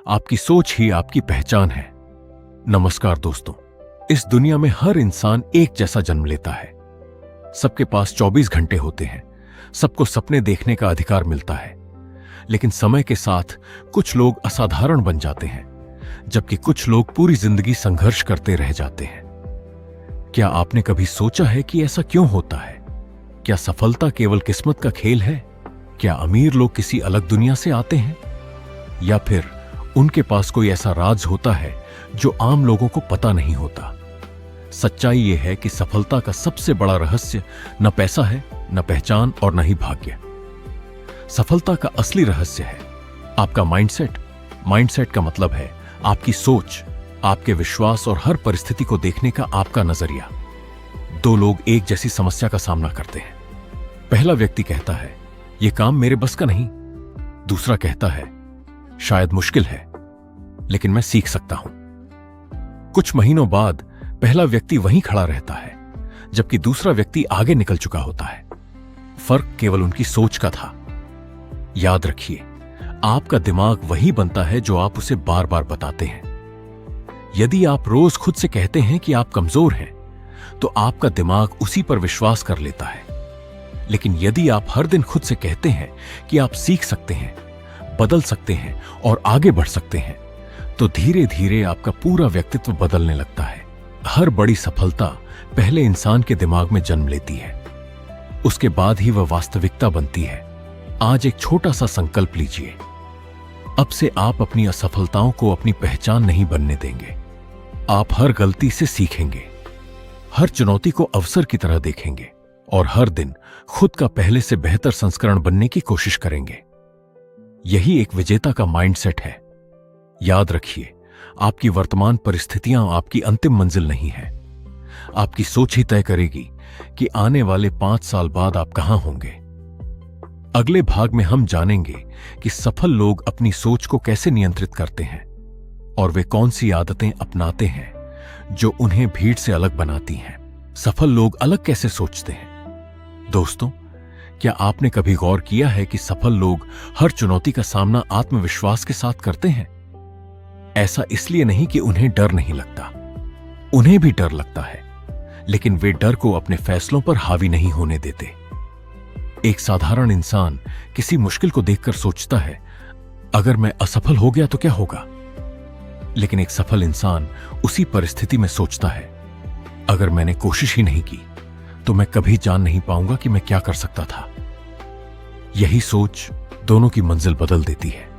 आपकी सोच ही आपकी पहचान है। नमस्कार दोस्तों, इस दुनिया में हर इंसान एक जैसा जन्म लेता है। सबके पास 24 घंटे होते हैं, सबको सपने देखने का अधिकार मिलता है। लेकिन समय के साथ कुछ लोग असाधारण बन जाते हैं, जबकि कुछ लोग पूरी जिंदगी संघर्ष करते रह जाते हैं। क्या आपने कभी सोचा है कि ऐसा क्यों होता है? क्या सफलता केवल किस्मत का खेल है? क्या अमीर लोग किसी अलग दुनिया से आते हैं, या फिर उनके पास कोई ऐसा राज होता है जो आम लोगों को पता नहीं होता? सच्चाई यह है कि सफलता का सबसे बड़ा रहस्य न पैसा है, न पहचान और न ही भाग्य। सफलता का असली रहस्य है आपका माइंडसेट। माइंडसेट का मतलब है आपकी सोच, आपके विश्वास और हर परिस्थिति को देखने का आपका नजरिया। दो लोग एक जैसी समस्या का सामना करते हैं। पहला व्यक्ति कहता है, यह काम मेरे बस का नहीं। दूसरा कहता है, शायद मुश्किल है, लेकिन मैं सीख सकता हूं। कुछ महीनों बाद पहला व्यक्ति वहीं खड़ा रहता है, जबकि दूसरा व्यक्ति आगे निकल चुका होता है। फर्क केवल उनकी सोच का था। याद रखिए, आपका दिमाग वही बनता है जो आप उसे बार बार बताते हैं। यदि आप रोज खुद से कहते हैं कि आप कमजोर हैं, तो आपका दिमाग उसी पर विश्वास कर लेता है। लेकिन यदि आप हर दिन खुद से कहते हैं कि आप सीख सकते हैं, बदल सकते हैं और आगे बढ़ सकते हैं, तो धीरे धीरे आपका पूरा व्यक्तित्व बदलने लगता है। हर बड़ी सफलता पहले इंसान के दिमाग में जन्म लेती है, उसके बाद ही वह वास्तविकता बनती है। आज एक छोटा सा संकल्प लीजिए। अब से आप अपनी असफलताओं को अपनी पहचान नहीं बनने देंगे। आप हर गलती से सीखेंगे, हर चुनौती को अवसर की तरह देखेंगे और हर दिन खुद का पहले से बेहतर संस्करण बनने की कोशिश करेंगे। यही एक विजेता का माइंडसेट है। याद रखिए, आपकी वर्तमान परिस्थितियां आपकी अंतिम मंजिल नहीं है। आपकी सोच ही तय करेगी कि आने वाले 5 साल बाद आप कहां होंगे। अगले भाग में हम जानेंगे कि सफल लोग अपनी सोच को कैसे नियंत्रित करते हैं और वे कौन सी आदतें अपनाते हैं जो उन्हें भीड़ से अलग बनाती हैं। सफल लोग अलग कैसे सोचते हैं? दोस्तों, क्या आपने कभी गौर किया है कि सफल लोग हर चुनौती का सामना आत्मविश्वास के साथ करते हैं? ऐसा इसलिए नहीं कि उन्हें डर नहीं लगता, उन्हें भी डर लगता है, लेकिन वे डर को अपने फैसलों पर हावी नहीं होने देते। एक साधारण इंसान किसी मुश्किल को देखकर सोचता है, अगर मैं असफल हो गया तो क्या होगा? लेकिन एक सफल इंसान उसी परिस्थिति में सोचता है, अगर मैंने कोशिश ही नहीं की तो मैं कभी जान नहीं पाऊंगा कि मैं क्या कर सकता था। यही सोच दोनों की मंजिल बदल देती है।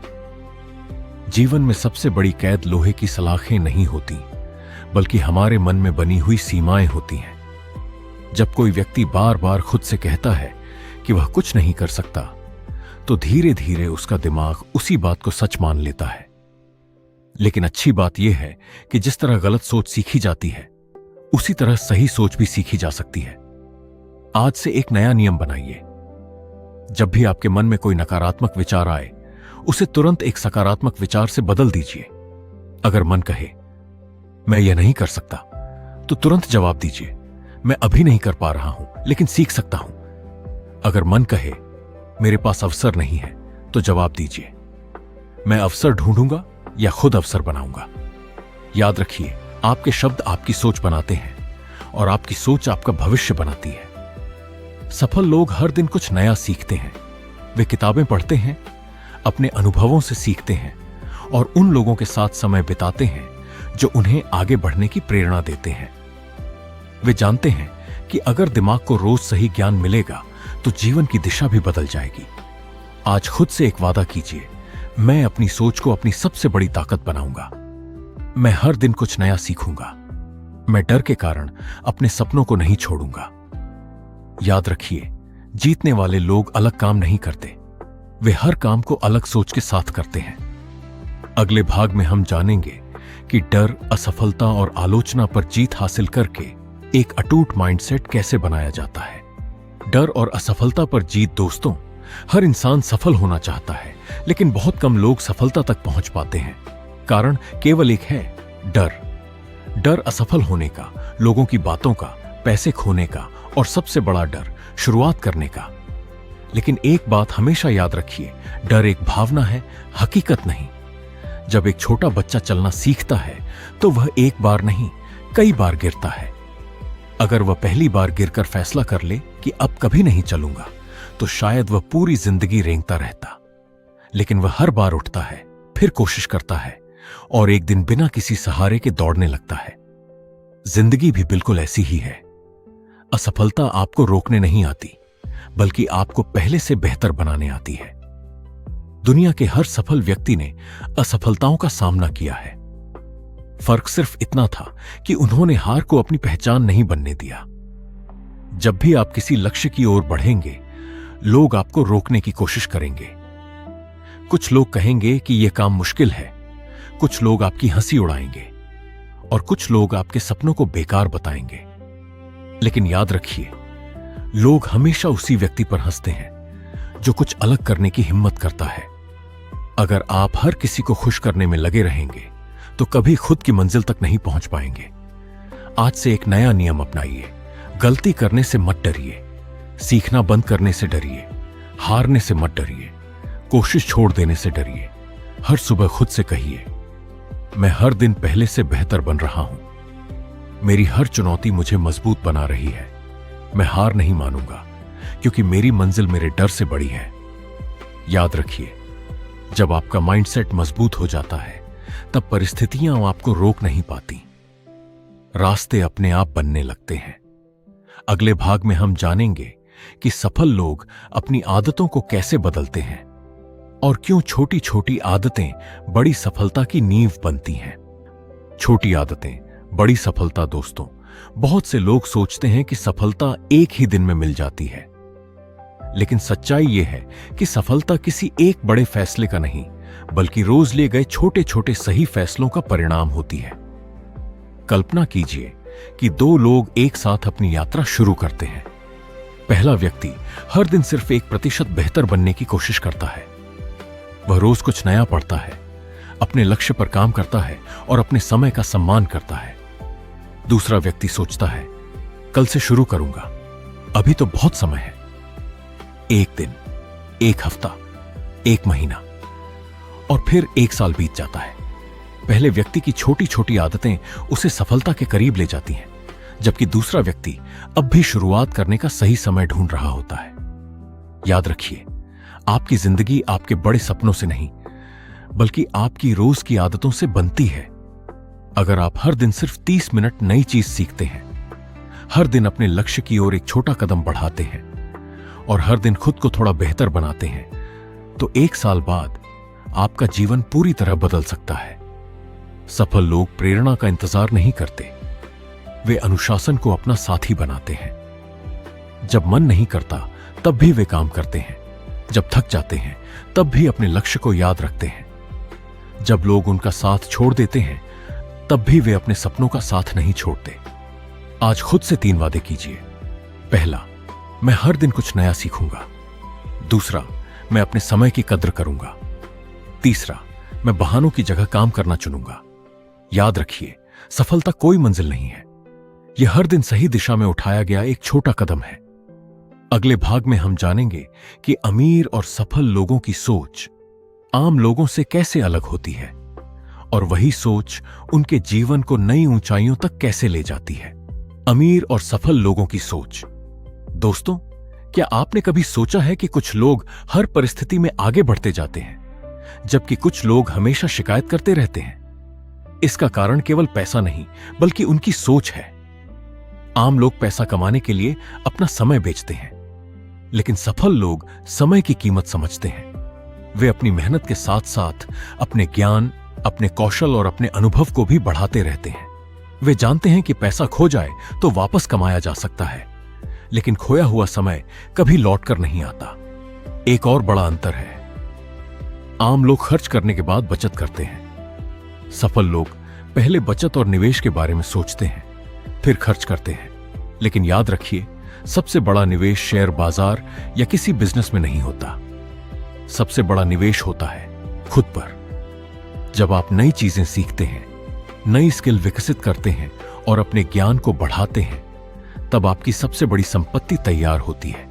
जीवन में सबसे बड़ी कैद लोहे की सलाखें नहीं होती, बल्कि हमारे मन में बनी हुई सीमाएं होती हैं। जब कोई व्यक्ति बार बार खुद से कहता है कि वह कुछ नहीं कर सकता, तो धीरे धीरे उसका दिमाग उसी बात को सच मान लेता है। लेकिन अच्छी बात यह है कि जिस तरह गलत सोच सीखी जाती है, उसी तरह सही सोच भी सीखी जा सकती है। आज से एक नया नियम बनाइए। जब भी आपके मन में कोई नकारात्मक विचार आए, उसे तुरंत एक सकारात्मक विचार से बदल दीजिए। अगर मन कहे, मैं यह नहीं कर सकता, तो तुरंत जवाब दीजिए, मैं अभी नहीं कर पा रहा हूं, लेकिन सीख सकता हूं। अगर मन कहे, मेरे पास अवसर नहीं है, तो जवाब दीजिए, मैं अवसर ढूंढूंगा या खुद अवसर बनाऊंगा। याद रखिए, आपके शब्द आपकी सोच बनाते हैं और आपकी सोच आपका भविष्य बनाती है। सफल लोग हर दिन कुछ नया सीखते हैं। वे किताबें पढ़ते हैं, अपने अनुभवों से सीखते हैं और उन लोगों के साथ समय बिताते हैं जो उन्हें आगे बढ़ने की प्रेरणा देते हैं। वे जानते हैं कि अगर दिमाग को रोज सही ज्ञान मिलेगा तो जीवन की दिशा भी बदल जाएगी। आज खुद से एक वादा कीजिए, मैं अपनी सोच को अपनी सबसे बड़ी ताकत बनाऊंगा। मैं हर दिन कुछ नया सीखूंगा। मैं डर के कारण अपने सपनों को नहीं छोड़ूंगा। याद रखिए, जीतने वाले लोग अलग काम नहीं करते, वे हर काम को अलग सोच के साथ करते हैं। अगले भाग में हम जानेंगे कि डर, असफलता और आलोचना पर जीत हासिल करके एक अटूट माइंडसेट कैसे बनाया जाता है। डर और असफलता पर जीत। दोस्तों, हर इंसान सफल होना चाहता है, लेकिन बहुत कम लोग सफलता तक पहुंच पाते हैं। कारण केवल एक है, डर। डर असफल होने का, लोगों की बातों का, पैसे खोने का और सबसे बड़ा डर शुरुआत करने का। लेकिन एक बात हमेशा याद रखिए, डर एक भावना है, हकीकत नहीं। जब एक छोटा बच्चा चलना सीखता है तो वह एक बार नहीं, कई बार गिरता है। अगर वह पहली बार गिरकर फैसला कर ले कि अब कभी नहीं चलूंगा, तो शायद वह पूरी जिंदगी रेंगता रहता। लेकिन वह हर बार उठता है, फिर कोशिश करता है और एक दिन बिना किसी सहारे के दौड़ने लगता है। जिंदगी भी बिल्कुल ऐसी ही है। असफलता आपको रोकने नहीं आती, बल्कि आपको पहले से बेहतर बनाने आती है। दुनिया के हर सफल व्यक्ति ने असफलताओं का सामना किया है। फर्क सिर्फ इतना था कि उन्होंने हार को अपनी पहचान नहीं बनने दिया। जब भी आप किसी लक्ष्य की ओर बढ़ेंगे, लोग आपको रोकने की कोशिश करेंगे। कुछ लोग कहेंगे कि यह काम मुश्किल है, कुछ लोग आपकी हंसी उड़ाएंगे और कुछ लोग आपके सपनों को बेकार बताएंगे। लेकिन याद रखिए, लोग हमेशा उसी व्यक्ति पर हंसते हैं जो कुछ अलग करने की हिम्मत करता है। अगर आप हर किसी को खुश करने में लगे रहेंगे तो कभी खुद की मंजिल तक नहीं पहुंच पाएंगे। आज से एक नया नियम अपनाइए। गलती करने से मत डरिए, सीखना बंद करने से डरिए, हारने से मत डरिए, कोशिश छोड़ देने से डरिए। हर सुबह खुद से कहिए, मैं हर दिन पहले से बेहतर बन रहा हूं। मेरी हर चुनौती मुझे मजबूत बना रही है। मैं हार नहीं मानूंगा, क्योंकि मेरी मंजिल मेरे डर से बड़ी है। याद रखिए, जब आपका माइंडसेट मजबूत हो जाता है, तब परिस्थितियां आपको रोक नहीं पाती। रास्ते अपने आप बनने लगते हैं। अगले भाग में हम जानेंगे कि सफल लोग अपनी आदतों को कैसे बदलते हैं और क्यों छोटी छोटी आदतें बड़ी सफलता की नींव बनती हैं। छोटी आदतें, बड़ी सफलता। दोस्तों, बहुत से लोग सोचते हैं कि सफलता एक ही दिन में मिल जाती है, लेकिन सच्चाई यह है कि सफलता किसी एक बड़े फैसले का नहीं, बल्कि रोज लिए गए छोटे छोटे सही फैसलों का परिणाम होती है। कल्पना कीजिए कि दो लोग एक साथ अपनी यात्रा शुरू करते हैं। पहला व्यक्ति हर दिन सिर्फ 1% बेहतर बनने की कोशिश करता है। वह रोज कुछ नया पढ़ता है, अपने लक्ष्य पर काम करता है और अपने समय का सम्मान करता है। दूसरा व्यक्ति सोचता है, कल से शुरू करूंगा, अभी तो बहुत समय है। एक दिन, एक हफ्ता, एक महीना और फिर 1 साल बीत जाता है। पहले व्यक्ति की छोटी छोटी आदतें उसे सफलता के करीब ले जाती हैं, जबकि दूसरा व्यक्ति अब भी शुरुआत करने का सही समय ढूंढ रहा होता है। याद रखिए, आपकी जिंदगी आपके बड़े सपनों से नहीं, बल्कि आपकी रोज की आदतों से बनती है। अगर आप हर दिन सिर्फ 30 मिनट नई चीज सीखते हैं, हर दिन अपने लक्ष्य की ओर एक छोटा कदम बढ़ाते हैं और हर दिन खुद को थोड़ा बेहतर बनाते हैं, तो 1 साल बाद आपका जीवन पूरी तरह बदल सकता है। सफल लोग प्रेरणा का इंतजार नहीं करते, वे अनुशासन को अपना साथी बनाते हैं। जब मन नहीं करता तब भी वे काम करते हैं, जब थक जाते हैं तब भी अपने लक्ष्य को याद रखते हैं। जब लोग उनका साथ छोड़ देते हैं तब भी वे अपने सपनों का साथ नहीं छोड़ते। आज खुद से 3 वादे कीजिए। पहला, मैं हर दिन कुछ नया सीखूंगा। दूसरा, मैं अपने समय की कद्र करूंगा। तीसरा, मैं बहानों की जगह काम करना चुनूंगा। याद रखिए, सफलता कोई मंजिल नहीं है, यह हर दिन सही दिशा में उठाया गया एक छोटा कदम है। अगले भाग में हम जानेंगे कि अमीर और सफल लोगों की सोच आम लोगों से कैसे अलग होती है और वही सोच उनके जीवन को नई ऊंचाइयों तक कैसे ले जाती है। अमीर और सफल लोगों की सोच। दोस्तों, क्या आपने कभी सोचा है कि कुछ लोग हर परिस्थिति में आगे बढ़ते जाते हैं, जबकि कुछ लोग हमेशा शिकायत करते रहते हैं? इसका कारण केवल पैसा नहीं, बल्कि उनकी सोच है। आम लोग पैसा कमाने के लिए अपना समय बेचते हैं, लेकिन सफल लोग समय की कीमत समझते हैं। वे अपनी मेहनत के साथ साथ अपने ज्ञान, अपने कौशल और अपने अनुभव को भी बढ़ाते रहते हैं। वे जानते हैं कि पैसा खो जाए तो वापस कमाया जा सकता है, लेकिन खोया हुआ समय कभी लौटकर नहीं आता। एक और बड़ा अंतर है, आम लोग खर्च करने के बाद बचत करते हैं। सफल लोग पहले बचत और निवेश के बारे में सोचते हैं, फिर खर्च करते हैं। लेकिन याद रखिए, सबसे बड़ा निवेश शेयर बाजार या किसी बिजनेस में नहीं होता। सबसे बड़ा निवेश होता है खुद पर। जब आप नई चीजें सीखते हैं, नई स्किल विकसित करते हैं और अपने ज्ञान को बढ़ाते हैं, तब आपकी सबसे बड़ी संपत्ति तैयार होती है।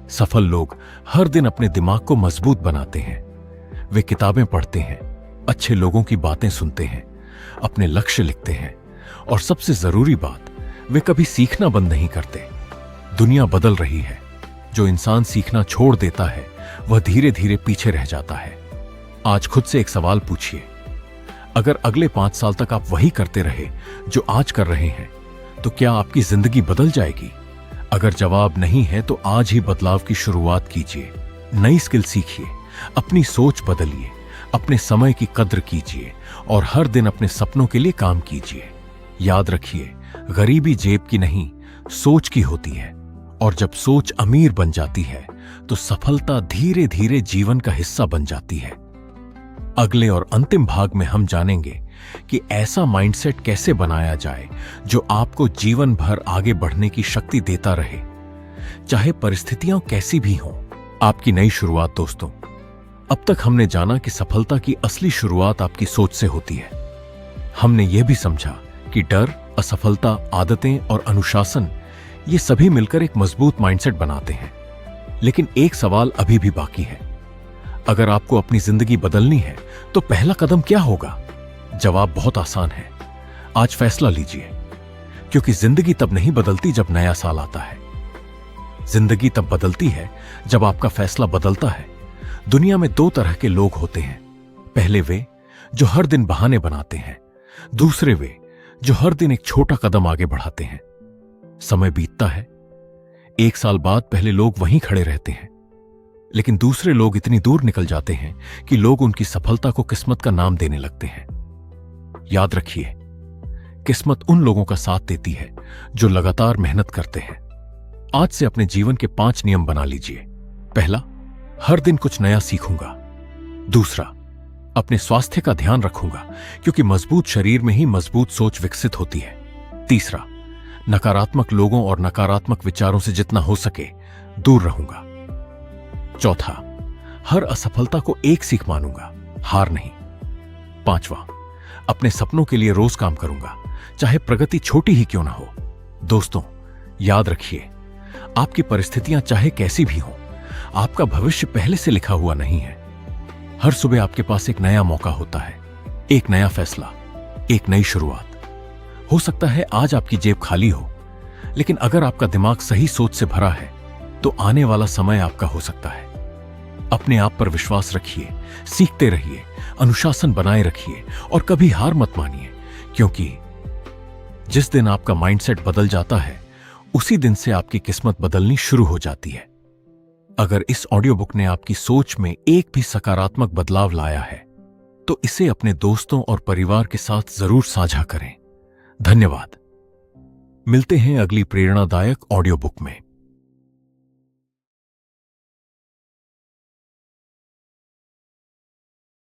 सफल लोग हर दिन अपने दिमाग को मजबूत बनाते हैं। वे किताबें पढ़ते हैं, अच्छे लोगों की बातें सुनते हैं, अपने लक्ष्य लिखते हैं और सबसे जरूरी बात, वे कभी सीखना बंद नहीं करते। दुनिया बदल रही है। जो इंसान सीखना छोड़ देता है वह धीरे धीरे पीछे रह जाता है। आज खुद से एक सवाल पूछिए, अगर अगले 5 साल तक आप वही करते रहे जो आज कर रहे हैं तो क्या आपकी जिंदगी बदल जाएगी? अगर जवाब नहीं है तो आज ही बदलाव की शुरुआत कीजिए। नई स्किल सीखिए, अपनी सोच बदलिए, अपने समय की कद्र कीजिए और हर दिन अपने सपनों के लिए काम कीजिए। याद रखिए, गरीबी जेब की नहीं, सोच की होती है और जब सोच अमीर बन जाती है तो सफलता धीरे धीरे जीवन का हिस्सा बन जाती है। अगले और अंतिम भाग में हम जानेंगे कि ऐसा माइंडसेट कैसे बनाया जाए जो आपको जीवन भर आगे बढ़ने की शक्ति देता रहे, चाहे परिस्थितियां कैसी भी हों। आपकी नई शुरुआत दोस्तों, अब तक हमने जाना कि सफलता की असली शुरुआत आपकी सोच से होती है। हमने यह भी समझा कि डर, असफलता, आदतें और अनुशासन ये सभी मिलकर एक मजबूत माइंडसेट बनाते हैं। लेकिन एक सवाल अभी भी बाकी है, अगर आपको अपनी जिंदगी बदलनी है तो पहला कदम क्या होगा? जवाब बहुत आसान है, आज फैसला लीजिए, क्योंकि जिंदगी तब नहीं बदलती जब नया साल आता है। जिंदगी तब बदलती है जब आपका फैसला बदलता है। दुनिया में 2 तरह के लोग होते हैं, पहले वे जो हर दिन बहाने बनाते हैं, दूसरे वे जो हर दिन एक छोटा कदम आगे बढ़ाते हैं। समय बीतता है, 1 साल बाद पहले लोग वहीं खड़े रहते हैं, लेकिन दूसरे लोग इतनी दूर निकल जाते हैं कि लोग उनकी सफलता को किस्मत का नाम देने लगते हैं। याद रखिए, किस्मत उन लोगों का साथ देती है जो लगातार मेहनत करते हैं। आज से अपने जीवन के 5 नियम बना लीजिए। पहला, हर दिन कुछ नया सीखूंगा। दूसरा, अपने स्वास्थ्य का ध्यान रखूंगा, क्योंकि मजबूत शरीर में ही मजबूत सोच विकसित होती है। तीसरा, नकारात्मक लोगों और नकारात्मक विचारों से जितना हो सके दूर रहूंगा। चौथा, हर असफलता को एक सीख मानूंगा, हार नहीं। पांचवा, अपने सपनों के लिए रोज काम करूंगा, चाहे प्रगति छोटी ही क्यों ना हो। दोस्तों, याद रखिए, आपकी परिस्थितियां चाहे कैसी भी हों, आपका भविष्य पहले से लिखा हुआ नहीं है। हर सुबह आपके पास एक नया मौका होता है, एक नया फैसला, एक नई शुरुआत। हो सकता है आज आपकी जेब खाली हो, लेकिन अगर आपका दिमाग सही सोच से भरा है तो आने वाला समय आपका हो सकता है। अपने आप पर विश्वास रखिए, सीखते रहिए, अनुशासन बनाए रखिए और कभी हार मत मानिए, क्योंकि जिस दिन आपका माइंडसेट बदल जाता है उसी दिन से आपकी किस्मत बदलनी शुरू हो जाती है। अगर इस ऑडियो बुक ने आपकी सोच में एक भी सकारात्मक बदलाव लाया है तो इसे अपने दोस्तों और परिवार के साथ जरूर साझा करें। धन्यवाद। मिलते हैं अगली प्रेरणादायक ऑडियो बुक में।